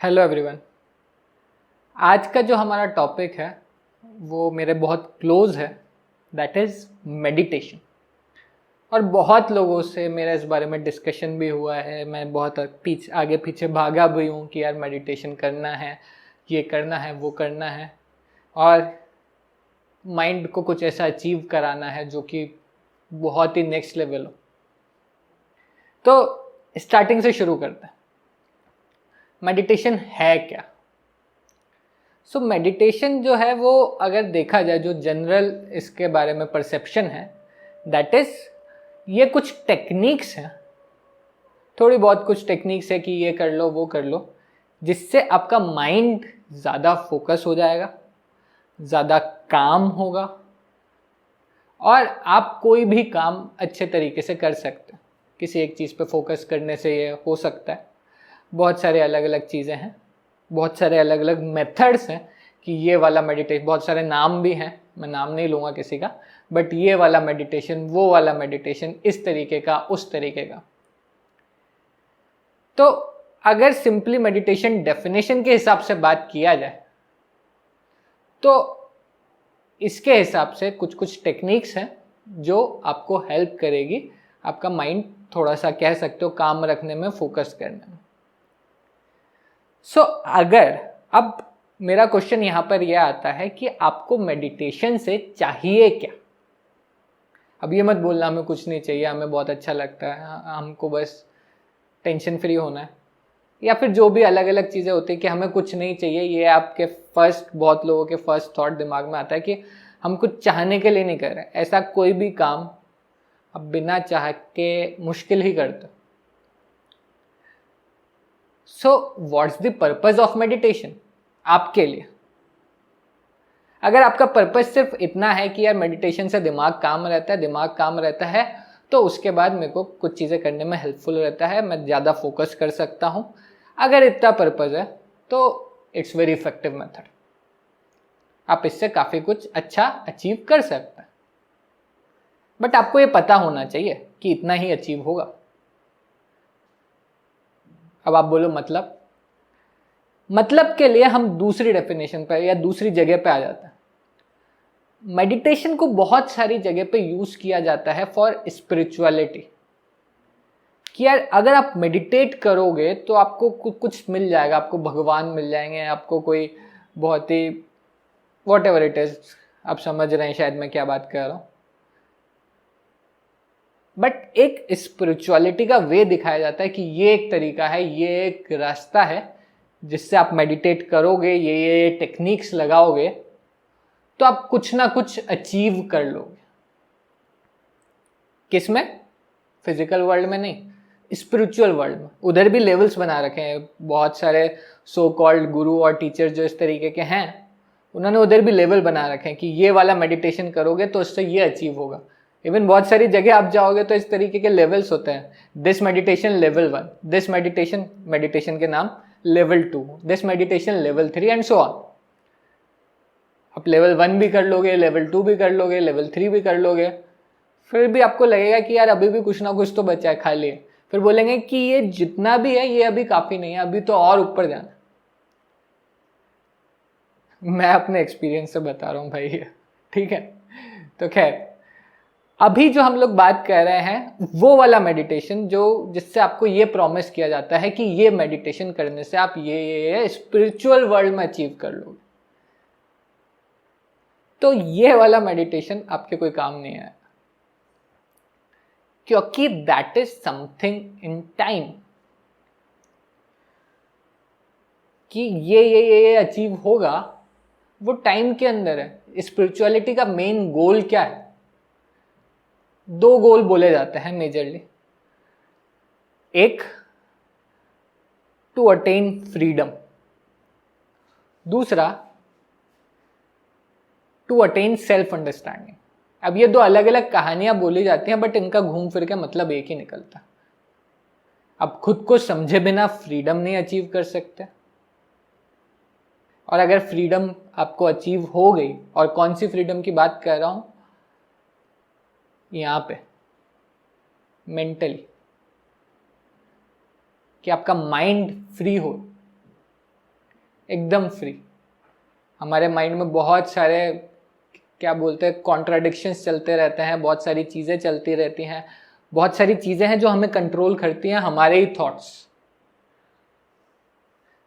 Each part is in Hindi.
Hello everyone. आज का जो हमारा टॉपिक है वो मेरे बहुत क्लोज है, दैट इज़ मेडिटेशन। और बहुत लोगों से मेरा इस बारे में डिस्कशन भी हुआ है। मैं बहुत आगे पीछे भागा भी हूँ कि यार मेडिटेशन करना है, ये करना है, वो करना है, और माइंड को कुछ ऐसा अचीव कराना है जो कि बहुत ही नेक्स्ट लेवल हो। तो स्टार्टिंग से शुरू करते हैं। मेडिटेशन है क्या? सो मेडिटेशन जो है वो अगर देखा जाए, जो जनरल इसके बारे में परसेप्शन है, दैट इज ये कुछ टेक्निक्स हैं, थोड़ी बहुत कुछ टेक्निक्स है कि ये कर लो वो कर लो, जिससे आपका माइंड ज़्यादा फोकस हो जाएगा, ज़्यादा काम होगा और आप कोई भी काम अच्छे तरीके से कर सकते हैं। किसी एक चीज़ पे फोकस करने से ये हो सकता है। बहुत सारे अलग अलग चीज़ें हैं, बहुत सारे अलग अलग मेथड्स हैं कि ये वाला मेडिटेशन, बहुत सारे नाम भी हैं, मैं नाम नहीं लूँगा किसी का, बट ये वाला मेडिटेशन, वो वाला मेडिटेशन, इस तरीके का, उस तरीके का। तो अगर सिंपली मेडिटेशन डेफिनेशन के हिसाब से बात किया जाए तो इसके हिसाब से कुछ कुछ टेक्निक्स हैं जो आपको हेल्प करेगी आपका माइंड थोड़ा सा, कह सकते हो, काम रखने में, फोकस करने में। अगर अब मेरा क्वेश्चन यहाँ पर यह आता है कि आपको मेडिटेशन से चाहिए क्या? अब ये मत बोलना हमें कुछ नहीं चाहिए, हमें बहुत अच्छा लगता है, हमको बस टेंशन फ्री होना है, या फिर जो भी अलग अलग चीज़ें होती है कि हमें कुछ नहीं चाहिए। ये आपके बहुत लोगों के फर्स्ट थॉट दिमाग में आता है कि हम कुछ चाहने के लिए नहीं कर रहे। ऐसा कोई भी काम अब बिना चाह के मुश्किल ही करते। So what's the purpose of meditation आपके लिए? अगर आपका पर्पज सिर्फ इतना है कि यार मेडिटेशन से दिमाग काम रहता है, तो उसके बाद मेरे को कुछ चीज़ें करने में हेल्पफुल रहता है, मैं ज़्यादा फोकस कर सकता हूँ। अगर इतना पर्पज है तो इट्स वेरी इफेक्टिव मेथड, आप इससे काफ़ी कुछ अच्छा अचीव कर सकते हैं। बट आपको ये पता होना चाहिए कि इतना ही अचीव होगा। अब आप बोलो मतलब के लिए हम दूसरी डेफिनेशन पे या दूसरी जगह पे आ जाते हैं। मेडिटेशन को बहुत सारी जगह पे यूज किया जाता है फॉर स्पिरिचुअलिटी, कि यार अगर आप मेडिटेट करोगे तो आपको कुछ मिल जाएगा, आपको भगवान मिल जाएंगे, आपको कोई बहुत ही वॉट एवर इट इज, आप समझ रहे हैं शायद मैं क्या बात कर रहा हूँ। बट एक स्पिरिचुअलिटी का वे दिखाया जाता है कि ये एक तरीका है, ये एक रास्ता है जिससे आप मेडिटेट करोगे, ये टेक्निक्स लगाओगे तो आप कुछ ना कुछ अचीव कर लोगे। किसमें? फिजिकल वर्ल्ड में नहीं, स्पिरिचुअल वर्ल्ड में। उधर भी लेवल्स बना रखे हैं, बहुत सारे सो कॉल्ड गुरु और टीचर्स जो इस तरीके के हैं, उन्होंने उधर भी लेवल बना रखे हैं कि ये वाला मेडिटेशन करोगे तो उससे ये अचीव होगा। इवन बहुत सारी जगह आप जाओगे तो इस तरीके के लेवल्स होते हैं। This meditation level 1, this meditation के नाम level 2, this meditation level 3 and so on. आप लेवल 1 भी कर लोगे, लेवल 2 भी कर लोगे, लेवल 3 भी कर लोगे, फिर भी आपको लगेगा कि यार अभी भी कुछ ना कुछ तो बचा है खाली। फिर बोलेंगे कि ये जितना भी है ये अभी काफ़ी नहीं है, अभी तो और ऊपर जाना। मैं अपने एक्सपीरियंस से बता रहा हूँ भाई, ठीक है। तो खैर, अभी जो हम लोग बात कर रहे हैं वो वाला मेडिटेशन जो जिससे आपको ये प्रॉमिस किया जाता है कि ये मेडिटेशन करने से आप ये स्पिरिचुअल वर्ल्ड में अचीव कर लोगे। तो ये वाला मेडिटेशन आपके कोई काम नहीं है, क्योंकि that is something in time, कि ये अचीव होगा, वो टाइम के अंदर है। स्पिरिचुअलिटी का मेन गोल क्या है? 2 गोल बोले जाते हैं मेजरली। एक, टू अटेन फ्रीडम, दूसरा टू अटेन सेल्फ अंडरस्टैंडिंग। अब ये 2 अलग अलग कहानियां बोली जाती हैं, बट इनका घूम फिर के मतलब एक ही निकलता। अब खुद को समझे बिना फ्रीडम नहीं अचीव कर सकते, और अगर फ्रीडम आपको अचीव हो गई, और कौन सी फ्रीडम की बात कर रहा हूं यहां पे, मेंटली, कि आपका माइंड फ्री हो, एकदम फ्री। हमारे माइंड में बहुत सारे क्या बोलते हैं कॉन्ट्राडिक्शंस चलते रहते हैं, बहुत सारी चीज़ें चलती रहती हैं, बहुत सारी चीज़ें हैं जो हमें कंट्रोल करती हैं, हमारे ही थॉट्स।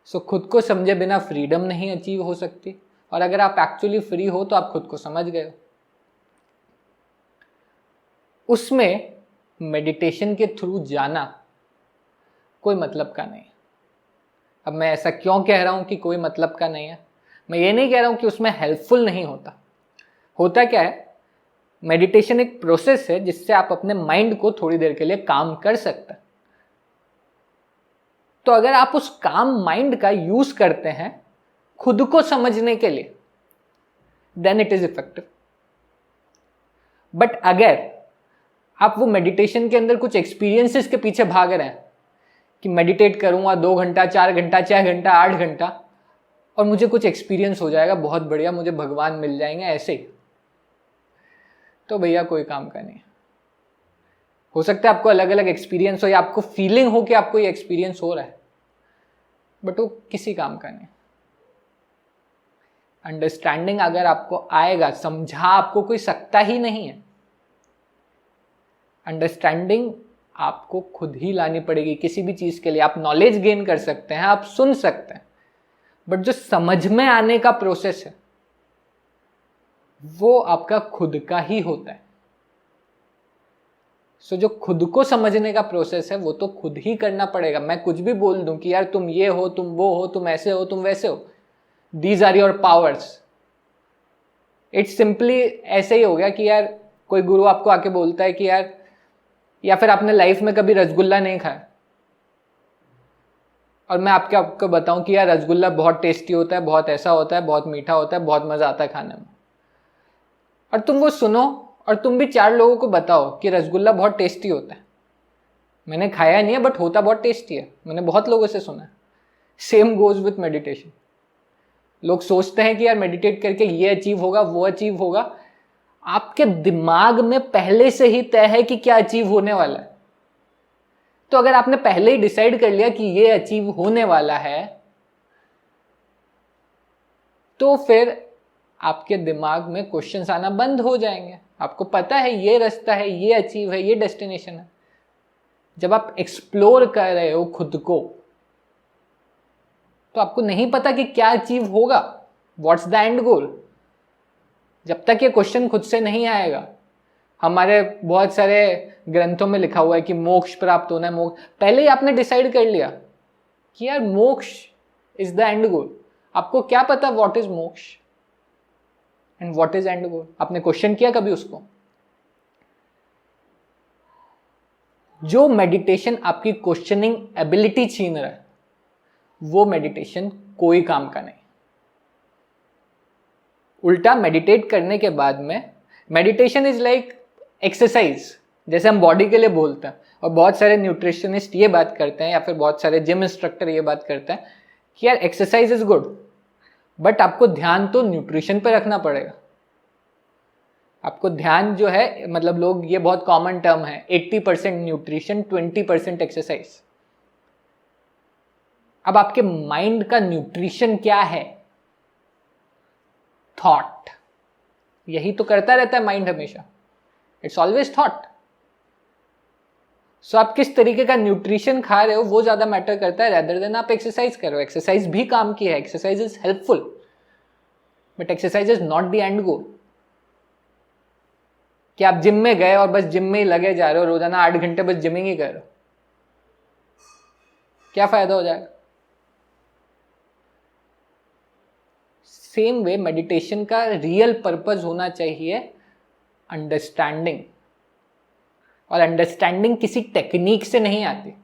सो खुद को समझे बिना फ्रीडम नहीं अचीव हो सकती, और अगर आप एक्चुअली फ्री हो तो आप खुद को समझ गए हो। उसमें मेडिटेशन के थ्रू जाना कोई मतलब का नहीं है। अब मैं ऐसा क्यों कह रहा हूं कि कोई मतलब का नहीं है? मैं ये नहीं कह रहा हूं कि उसमें हेल्पफुल नहीं होता। होता क्या है, मेडिटेशन एक प्रोसेस है जिससे आप अपने माइंड को थोड़ी देर के लिए काम कर सकते हैं। तो अगर आप उस काम माइंड का यूज करते हैं खुद को समझने के लिए, then it is effective. But अगर आप वो मेडिटेशन के अंदर कुछ एक्सपीरियंसेस के पीछे भाग रहे हैं कि मेडिटेट करूंगा 2 घंटा 4 घंटा 6 घंटा 8 घंटा और मुझे कुछ एक्सपीरियंस हो जाएगा, बहुत बढ़िया, मुझे भगवान मिल जाएंगे ऐसे ही, तो भैया कोई काम का नहीं। हो सकता है आपको अलग अलग एक्सपीरियंस हो या आपको फीलिंग हो कि आपको ये एक्सपीरियंस हो रहा है, बट वो किसी काम का नहीं। अंडरस्टैंडिंग अगर आपको आएगा, समझा आपको कोई सकता ही नहीं है। अंडरस्टैंडिंग आपको खुद ही लानी पड़ेगी किसी भी चीज के लिए। आप नॉलेज गेन कर सकते हैं, आप सुन सकते हैं, बट जो समझ में आने का प्रोसेस है वो आपका खुद का ही होता है। सो जो खुद को समझने का प्रोसेस है वो तो खुद ही करना पड़ेगा। मैं कुछ भी बोल दूं कि यार तुम ये हो, तुम वो हो, तुम ऐसे हो, तुम वैसे हो, these are your powers, it's simply ऐसे ही हो गया कि यार कोई गुरु आपको आके बोलता है कि यार, या फिर आपने लाइफ में कभी रसगुल्ला नहीं खाया और मैं आपको बताऊं कि यार रसगुल्ला बहुत टेस्टी होता है, बहुत ऐसा होता है, बहुत मीठा होता है, बहुत मजा आता है खाने में, और तुम वो सुनो और तुम भी 4 लोगों को बताओ कि रसगुल्ला बहुत टेस्टी होता है। मैंने खाया नहीं है बट होता बहुत टेस्टी है, मैंने बहुत लोगों से सुना है। Same goes with meditation. लोग सोचते हैं कि यार मेडिटेट करके ये अचीव होगा, वो अचीव होगा। आपके दिमाग में पहले से ही तय है कि क्या अचीव होने वाला है। तो अगर आपने पहले ही डिसाइड कर लिया कि ये अचीव होने वाला है, तो फिर आपके दिमाग में क्वेश्चंस आना बंद हो जाएंगे। आपको पता है ये रास्ता है, ये अचीव है, ये डेस्टिनेशन है। जब आप एक्सप्लोर कर रहे हो खुद को, तो आपको नहीं पता कि क्या अचीव होगा, व्हाट्स द एंड गोल, जब तक ये क्वेश्चन खुद से नहीं आएगा। हमारे बहुत सारे ग्रंथों में लिखा हुआ है कि मोक्ष प्राप्त होना है, मोक्ष। पहले ही आपने डिसाइड कर लिया कि यार मोक्ष इज द एंड गोल। आपको क्या पता व्हाट इज मोक्ष एंड व्हाट इज एंड गोल? आपने क्वेश्चन किया कभी उसको? जो मेडिटेशन आपकी क्वेश्चनिंग एबिलिटी छीन रहा है वो मेडिटेशन कोई काम का नहीं। उल्टा मेडिटेट करने के बाद में, मेडिटेशन इज लाइक एक्सरसाइज, जैसे हम बॉडी के लिए बोलते हैं, और बहुत सारे न्यूट्रिशनिस्ट ये बात करते हैं या फिर बहुत सारे जिम इंस्ट्रक्टर ये बात करते हैं कि यार एक्सरसाइज इज गुड, बट आपको ध्यान तो न्यूट्रिशन पे रखना पड़ेगा। आपको ध्यान जो है, मतलब लोग, ये बहुत कॉमन टर्म है, 80% न्यूट्रिशन 20% एक्सरसाइज। अब आपके माइंड का न्यूट्रिशन क्या है? थॉट। यही तो करता रहता है माइंड हमेशा, इट्स ऑलवेज थॉट। सो आप किस तरीके का न्यूट्रिशन खा रहे हो वो ज्यादा मैटर करता है रेदर देन आप एक्सरसाइज कर रहे हो। एक्सरसाइज भी काम की है, exercise is helpful, but exercise is not the end goal. कि आप जिम में गए और बस जिम में ही लगे जा रहे हो, रोजाना 8 घंटे बस जिमिंग ही कर रहे हो, क्या फायदा हो जाएगा? सेम वे मेडिटेशन का रियल पर्पस होना चाहिए अंडरस्टैंडिंग, और अंडरस्टैंडिंग किसी टेक्निक से नहीं आती।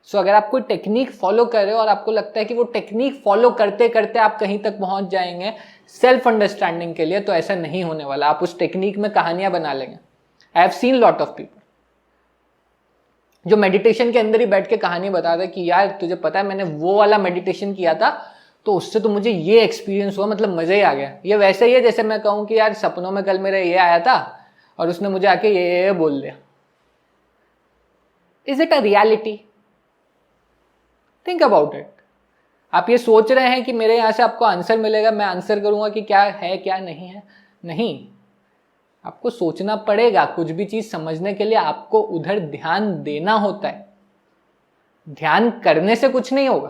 सो अगर आप कोई टेक्निक फॉलो कर रहे हो और आपको लगता है कि वो टेक्निक फॉलो करते करते आप कहीं तक पहुंच जाएंगे सेल्फ अंडरस्टैंडिंग के लिए, तो ऐसा नहीं होने वाला। आप उस टेक्निक में कहानियां बना लेंगे। I have seen lot of people जो मेडिटेशन के अंदर ही बैठ के कहानी बताते हैं कि यार तुझे पता है मैंने वो वाला मेडिटेशन किया था तो उससे तो मुझे ये एक्सपीरियंस हुआ, मतलब मजा ही आ गया। ये वैसे ही है जैसे मैं कहूँ कि यार सपनों में कल मेरे ये आया था और उसने मुझे आके ये बोल दिया। Is it a reality? Think about it. आप ये सोच रहे हैं कि मेरे यहाँ से आपको आंसर मिलेगा, मैं आंसर करूँगा कि क्या है क्या नहीं है, नहीं। आपको सोचना पड़ेगा, कुछ भी चीज़ समझने के लिए आपको उधर ध्यान देना होता है। ध्यान करने से कुछ नहीं होगा,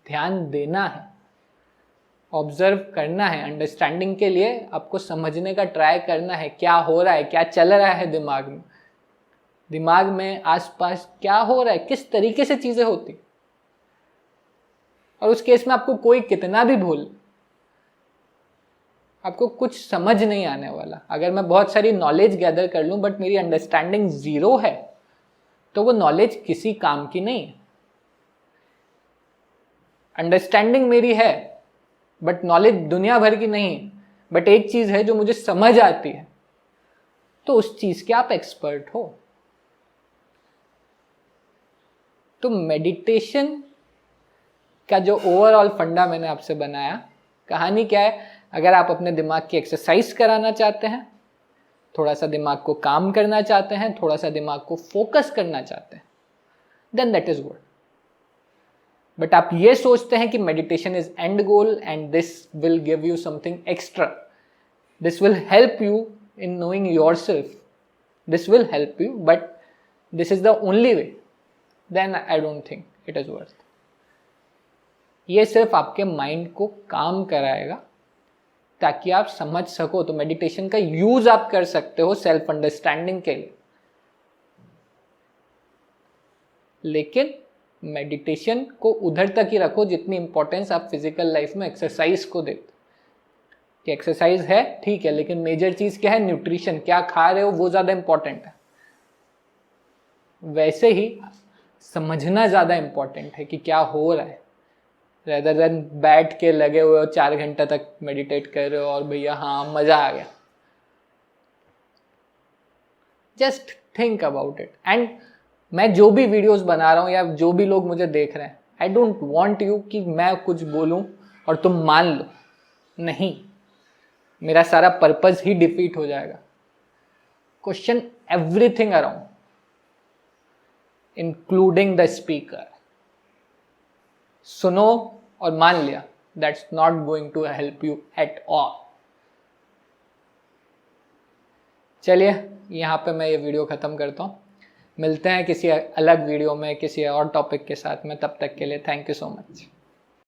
ध्यान देना है, ऑब्जर्व करना है। अंडरस्टैंडिंग के लिए आपको समझने का ट्राई करना है, क्या हो रहा है, क्या चल रहा है दिमाग में, दिमाग में आसपास क्या हो रहा है, किस तरीके से चीजें होती। और उस केस में आपको कोई कितना भी भूल, आपको कुछ समझ नहीं आने वाला। अगर मैं बहुत सारी नॉलेज गैदर कर लूं बट मेरी अंडरस्टैंडिंग जीरो है, तो वो नॉलेज किसी काम की नहीं है। अंडरस्टैंडिंग मेरी है बट नॉलेज दुनिया भर की नहीं है, बट एक चीज है जो मुझे समझ आती है, तो उस चीज के आप एक्सपर्ट हो। तो मेडिटेशन का जो ओवरऑल फंडा मैंने आपसे बनाया, कहानी क्या है, अगर आप अपने दिमाग की एक्सरसाइज कराना चाहते हैं, थोड़ा सा दिमाग को काम करना चाहते हैं, थोड़ा सा दिमाग को फोकस करना चाहते हैं, then that is good. But आप ये सोचते हैं कि meditation is end goal and this will give you something extra, this will help you in knowing yourself, this will help you but this is the only way, then I don't think it is worth. ये सिर्फ आपके माइंड को काम कराएगा ताकि आप समझ सको। तो मेडिटेशन का यूज आप कर सकते हो सेल्फ अंडरस्टैंडिंग के लिए, लेकिन मेडिटेशन को उधर तक ही रखो जितनी इंपॉर्टेंस आप फिजिकल लाइफ में एक्सरसाइज को देते। कि एक्सरसाइज है ठीक है, लेकिन मेजर चीज क्या है, न्यूट्रिशन, क्या खा रहे हो वो ज्यादा इंपॉर्टेंट है। वैसे ही समझना ज्यादा इंपॉर्टेंट है कि क्या हो रहा है, रेदर देन बैठ के लगे हुए हो 4 घंटे तक मेडिटेट कर रहे हो और भैया हाँ मजा आ गया। Just think about it. And मैं जो भी वीडियोस बना रहा हूँ या जो भी लोग मुझे देख रहे हैं, आई डोंट वांट यू कि मैं कुछ बोलूं और तुम मान लो, नहीं, मेरा सारा पर्पस ही डिफीट हो जाएगा। Question everything around including the speaker. सुनो और मान लिया, that's not going to help you at all. चलिए यहाँ पे मैं ये वीडियो ख़त्म करता हूँ, मिलते हैं किसी अलग वीडियो में किसी और टॉपिक के साथ में। तब तक के लिए थैंक यू सो मच।